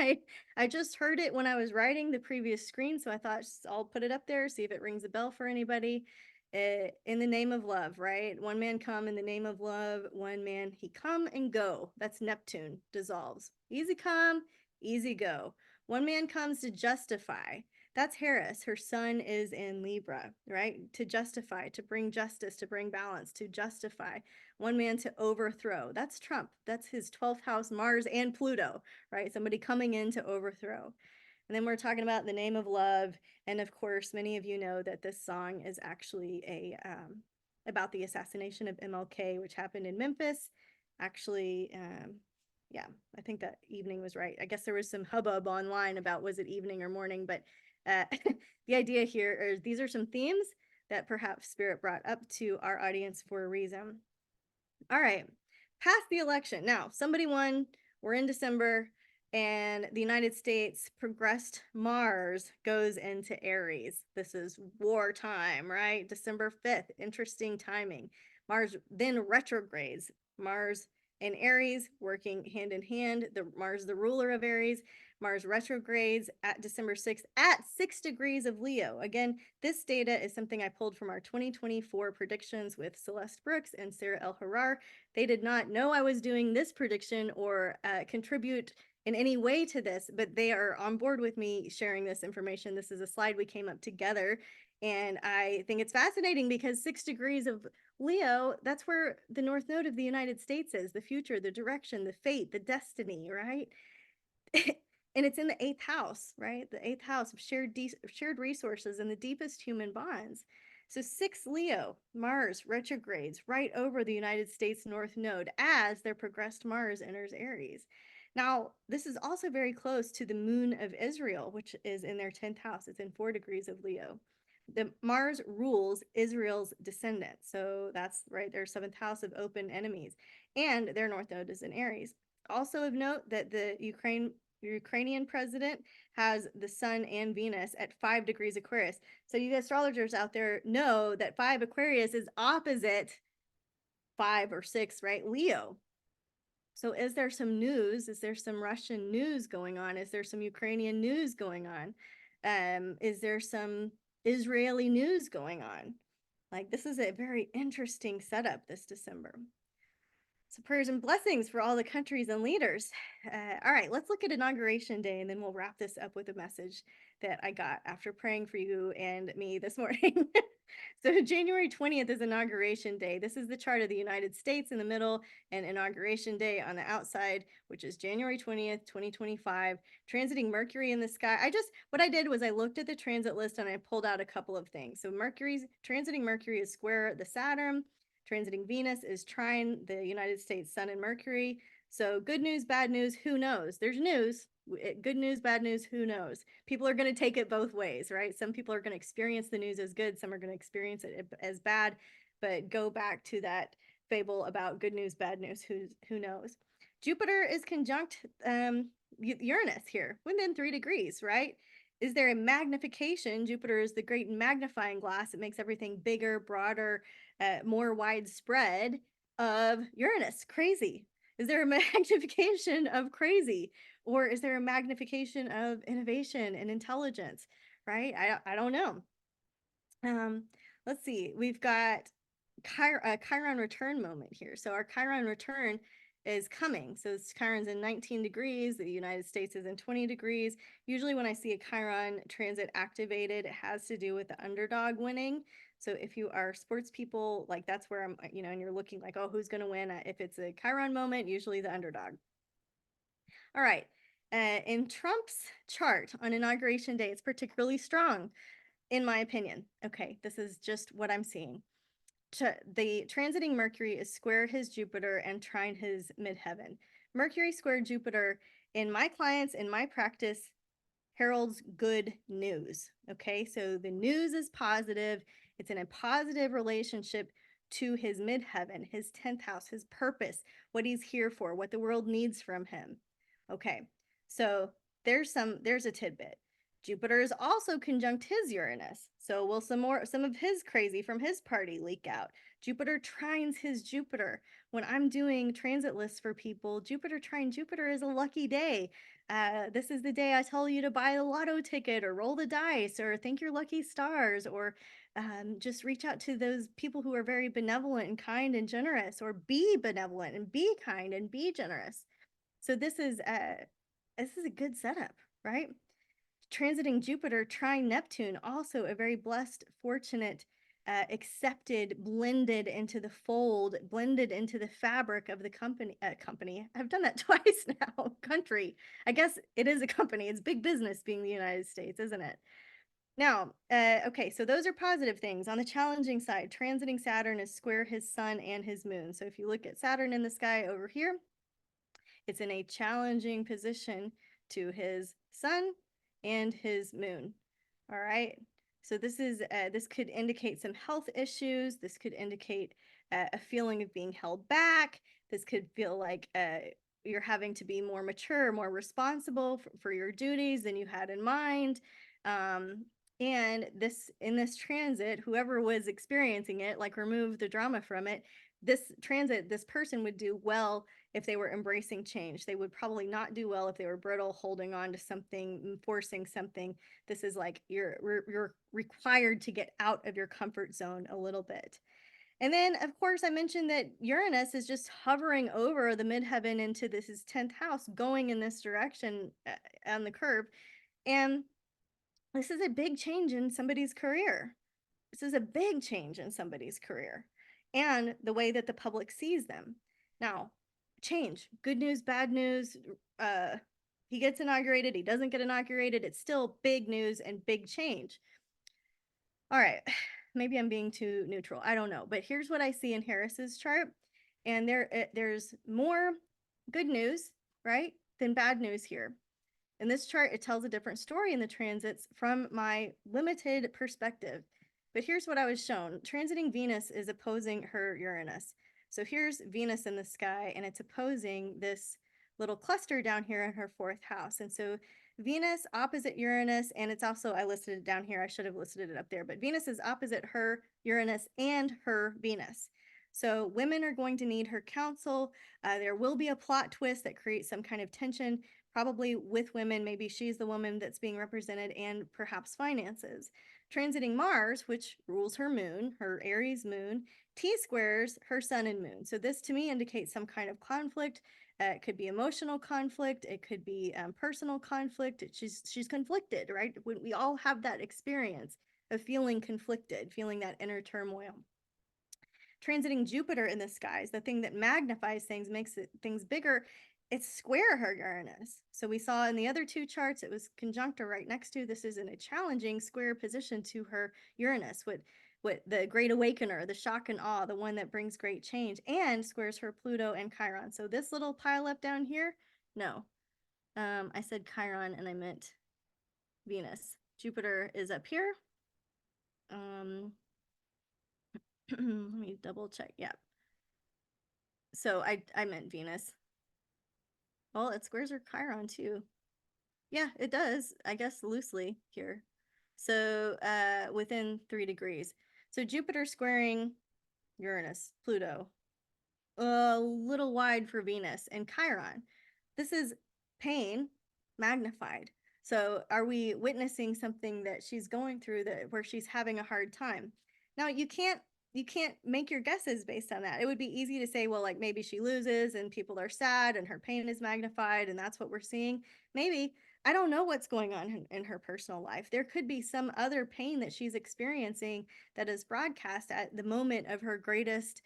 Speaker 1: I just heard it when I was writing the previous screen, so I thought I'll put it up there, see if it rings a bell for anybody. In the name of love, right? One man come in the name of love, one man he come and go. That's Neptune, dissolves. Easy come, easy go. One man comes to justify. That's Harris. Her sun is in Libra, right? To justify, to bring justice, to bring balance, to justify. One man to overthrow. That's Trump. That's his 12th house, Mars and Pluto, right? Somebody coming in to overthrow. And then we're talking about the name of love. And of course, many of you know that this song is actually about the assassination of MLK, which happened in Memphis. Actually, yeah, I think that evening was right. I guess there was some hubbub online about was it evening or morning, but the idea here is these are some themes that perhaps Spirit brought up to our audience for a reason. All right, past the election. Now, somebody won. We're in December, and the United States progressed Mars goes into Aries. This is wartime, right? December 5th, interesting timing. Mars then retrogrades. Mars and Aries working hand in hand. Mars, the ruler of Aries. Mars retrogrades at December 6th at 6 degrees of Leo. Again, this data is something I pulled from our 2024 predictions with Celeste Brooks and Sarah El Harar. They did not know I was doing this prediction or contribute in any way to this, but they are on board with me sharing this information. This is a slide we came up together, and I think it's fascinating because 6 degrees of Leo, that's where the North Node of the United States is, the future, the direction, the fate, the destiny, right? And it's in the 8th house, right? The 8th house of shared resources and the deepest human bonds. So 6 Leo, Mars retrogrades right over the United States North Node as their progressed Mars enters Aries. Now, this is also very close to the moon of Israel, which is in their 10th house. It's in 4 degrees of Leo. The Mars rules Israel's descendants. So that's right, their 7th house of open enemies. And their North Node is in Aries. Also of note that the Ukrainian president has the sun and Venus at 5 degrees Aquarius. So you astrologers out there know that 5 Aquarius is opposite 5 or 6, right? Leo. So is there some news? Is there some Russian news going on? Is there some Ukrainian news going on? Is there some Israeli news going on? Like, this is a very interesting setup this December. So prayers and blessings for all the countries and leaders. All right, let's look at Inauguration Day, and then we'll wrap this up with a message that I got after praying for you and me this morning. So January 20th is Inauguration Day. This is the chart of the United States in the middle, and Inauguration Day on the outside, which is January 20th, 2025. Transiting Mercury in the sky. What I did was I looked at the transit list and I pulled out a couple of things. So transiting Mercury is square the Saturn. Transiting Venus is trine the United States Sun and Mercury. So good news, bad news, who knows? There's news. Good news, bad news, who knows? People are going to take it both ways, right? Some people are going to experience the news as good, some are going to experience it as bad, but go back to that fable about good news, bad news, who knows? Jupiter is conjunct Uranus here within 3 degrees, right? Is there a magnification? Jupiter is the great magnifying glass. It makes everything bigger, broader, more widespread of Uranus. Crazy. Is there a magnification of crazy? Or is there a magnification of innovation and intelligence? Right? I don't know. Let's see. We've got a Chiron return moment here. So our Chiron return is coming. So Chiron's in 19 degrees. The United States is in 20 degrees. Usually when I see a Chiron transit activated, it has to do with the underdog winning. So if you are sports people, like that's where I'm, and you're looking like, oh, who's going to win? If it's a Chiron moment, usually the underdog. All right. In Trump's chart on Inauguration Day, it's particularly strong, in my opinion. Okay, this is just what I'm seeing. The transiting Mercury is square his Jupiter and trine his midheaven. Mercury square Jupiter in my clients, in my practice, heralds good news. Okay, so the news is positive. It's in a positive relationship to his midheaven, his 10th house, his purpose, what he's here for, what the world needs from him. Okay, so there's a tidbit. Jupiter is also conjunct his Uranus. So will some of his crazy from his party leak out? Jupiter trines his Jupiter. When I'm doing transit lists for people, Jupiter trine Jupiter is a lucky day. This is the day I tell you to buy a lotto ticket or roll the dice or thank your lucky stars or just reach out to those people who are very benevolent and kind and generous, or be benevolent and be kind and be generous. So this is a good setup, right? Transiting Jupiter, trine Neptune, also a very blessed, fortunate, accepted, blended into the fold, blended into the fabric of the company. I've done that twice now. Country. I guess it is a company. It's big business being the United States, isn't it? Now, okay, so those are positive things. On the challenging side, transiting Saturn is square his sun and his moon. So if you look at Saturn in the sky over here, it's in a challenging position to his sun and his moon. All right. So this could indicate some health issues. This could indicate a feeling of being held back. This could feel like you're having to be more mature, more responsible for your duties than you had in mind. And in this transit, whoever was experiencing it, like, remove the drama from it. This transit, this person would do well if they were embracing change. They would probably not do well if they were brittle, holding on to something, forcing something. This is like you're required to get out of your comfort zone a little bit. And then, of course, I mentioned that Uranus is just hovering over the midheaven into this 10th house, going in this direction on the curve. And this is a big change in somebody's career. This is a big change in somebody's career and the way that the public sees them. Now, change, good news, bad news. He gets inaugurated, he doesn't get inaugurated. It's still big news and big change. All right, maybe I'm being too neutral. I don't know. But here's what I see in Harris's chart. And there's more good news, right, than bad news here. In this chart, it tells a different story in the transits from my limited perspective. But here's what I was shown. Transiting Venus is opposing her Uranus. So here's Venus in the sky, and it's opposing this little cluster down here in her 4th house. And so Venus opposite Uranus, and it's also, I listed it down here. I should have listed it up there, but Venus is opposite her Uranus and her Venus. So women are going to need her counsel. There will be a plot twist that creates some kind of tension, probably with women. Maybe she's the woman that's being represented, and perhaps finances. Transiting Mars, which rules her moon, her Aries moon, T-squares her sun and moon. So this to me indicates some kind of conflict. It could be emotional conflict. It could be personal conflict. She's conflicted, right? We all have that experience of feeling conflicted, feeling that inner turmoil. Transiting Jupiter in the skies, the thing that magnifies things, makes things bigger, it's square her Uranus. So we saw in the other two charts, it was conjunct or right next to. This is in a challenging square position to her Uranus, what the great awakener, the shock and awe, the one that brings great change, and squares her Pluto and Chiron. So this little pile up down here, no, I said Chiron and I meant Venus. Jupiter is up here. Let me double check. Yeah. So I meant Venus. Well, it squares her Chiron too. Yeah, it does. I guess loosely here. So within 3 degrees. So Jupiter squaring Uranus, Pluto, a little wide for Venus and Chiron. This is pain magnified. So are we witnessing something that she's going through where she's having a hard time? Now you can't make your guesses based on that. It would be easy to say, well, like, maybe she loses and people are sad and her pain is magnified and that's what we're seeing. Maybe. I don't know what's going on in her personal life. There could be some other pain that she's experiencing that is broadcast at the moment of her greatest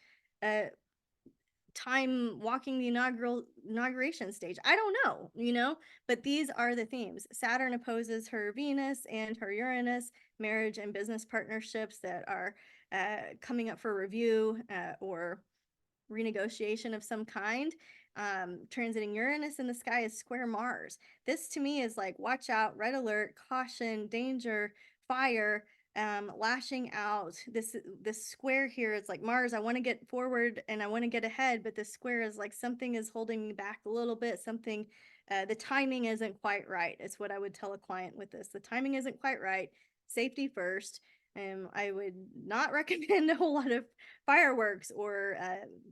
Speaker 1: time walking the inauguration stage. I don't know, but these are the themes. Saturn opposes her Venus and her Uranus, marriage and business partnerships that are coming up for review or renegotiation of some kind. Transiting Uranus in the sky is square Mars. This to me is like, watch out, red alert, caution, danger, fire, lashing out. This square here is like Mars. I want to get forward and I want to get ahead, but this square is like something is holding me back a little bit. Something, the timing isn't quite right. It's what I would tell a client with this. The timing isn't quite right. Safety first. I would not recommend a whole lot of fireworks or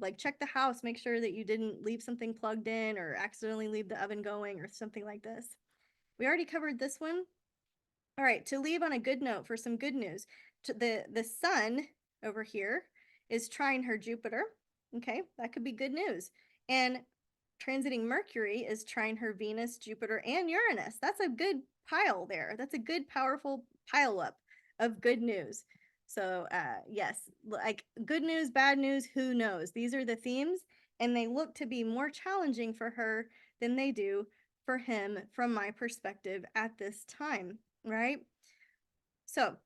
Speaker 1: like check the house, make sure that you didn't leave something plugged in or accidentally leave the oven going or something like this. We already covered this one. All right, to leave on a good note for some good news, the sun over here is trine her Jupiter. Okay, that could be good news. And transiting Mercury is trine her Venus, Jupiter, and Uranus. That's a good pile there. That's a good, powerful pile up of good news. So yes, like good news, bad news, who knows? These are the themes, and they look to be more challenging for her than they do for him from my perspective at this time, right? So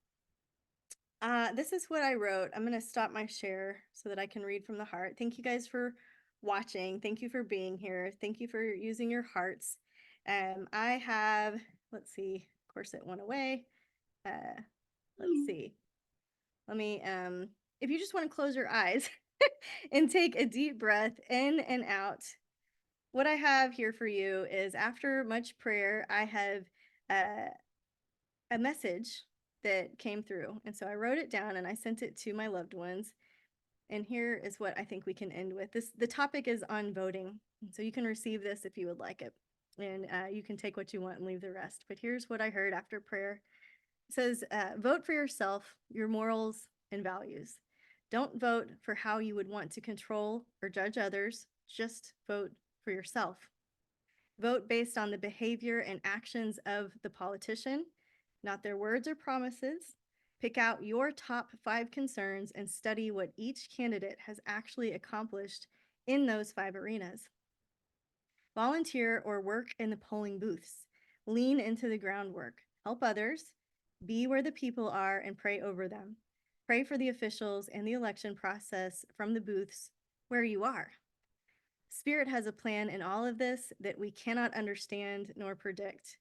Speaker 1: this is what I wrote. I'm going to stop my share so that I can read from the heart. Thank you guys for watching. Thank you for being here. Thank you for using your hearts. I have, let's see, of course it went away. Let's see. Let me, if you just want to close your eyes and take a deep breath in and out, what I have here for you is, after much prayer, I have a message that came through. And so I wrote it down and I sent it to my loved ones. And here is what I think we can end with. The topic is on voting. So you can receive this if you would like it. And you can take what you want and leave the rest. But here's what I heard after prayer. It says, vote for yourself, your morals, and values. Don't vote for how you would want to control or judge others. Just vote for yourself. Vote based on the behavior and actions of the politician, not their words or promises. Pick out your top 5 concerns and study what each candidate has actually accomplished in those 5 arenas. Volunteer or work in the polling booths. Lean into the groundwork. Help others. Be where the people are and pray over them. Pray for the officials and the election process from the booths where you are. Spirit has a plan in all of this that we cannot understand nor predict.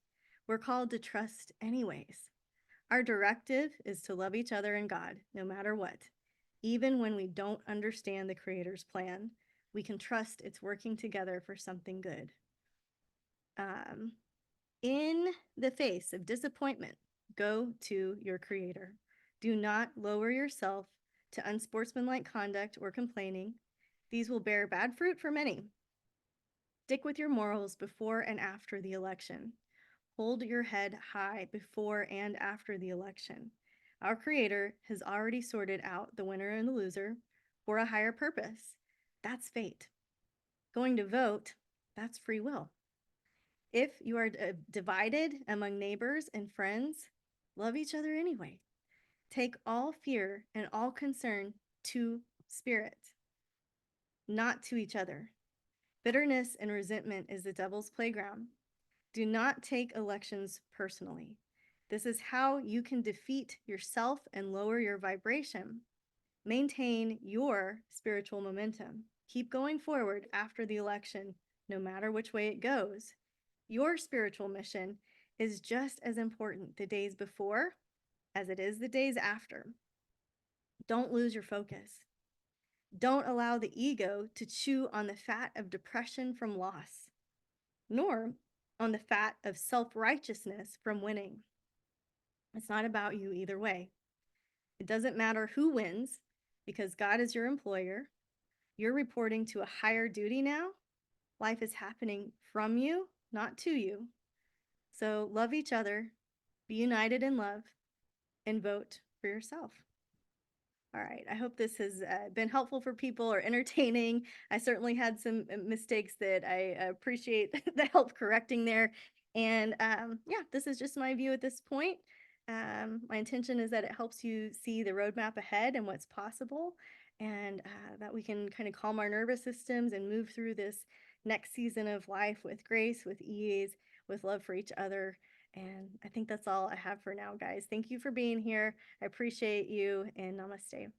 Speaker 1: We're called to trust anyways. Our directive is to love each other and God, no matter what. Even when we don't understand the Creator's plan, we can trust it's working together for something good. In the face of disappointment, go to your Creator. Do not lower yourself to unsportsmanlike conduct or complaining. These will bear bad fruit for many. Stick with your morals before and after the election. Hold your head high before and after the election. Our Creator has already sorted out the winner and the loser for a higher purpose. That's fate. Going to vote, that's free will. If you are divided among neighbors and friends, love each other anyway. Take all fear and all concern to Spirit, not to each other. Bitterness and resentment is the devil's playground. Do not take elections personally. This is how you can defeat yourself and lower your vibration. Maintain your spiritual momentum. Keep going forward after the election, no matter which way it goes. Your spiritual mission is just as important the days before as it is the days after. Don't lose your focus. Don't allow the ego to chew on the fat of depression from loss, nor on the fat of self-righteousness from winning. It's not about you either way. It doesn't matter who wins, because God is your employer. You're reporting to a higher duty now. Life is happening from you, not to you. So love each other, be united in love, and vote for yourself. All right, I hope this has been helpful for people or entertaining. I certainly had some mistakes that I appreciate the help correcting there. And yeah, this is just my view at this point. My intention is that it helps you see the roadmap ahead and what's possible, and that we can kind of calm our nervous systems and move through this next season of life with grace, with ease, with love for each other. And I think that's all I have for now, guys. Thank you for being here. I appreciate you, and namaste.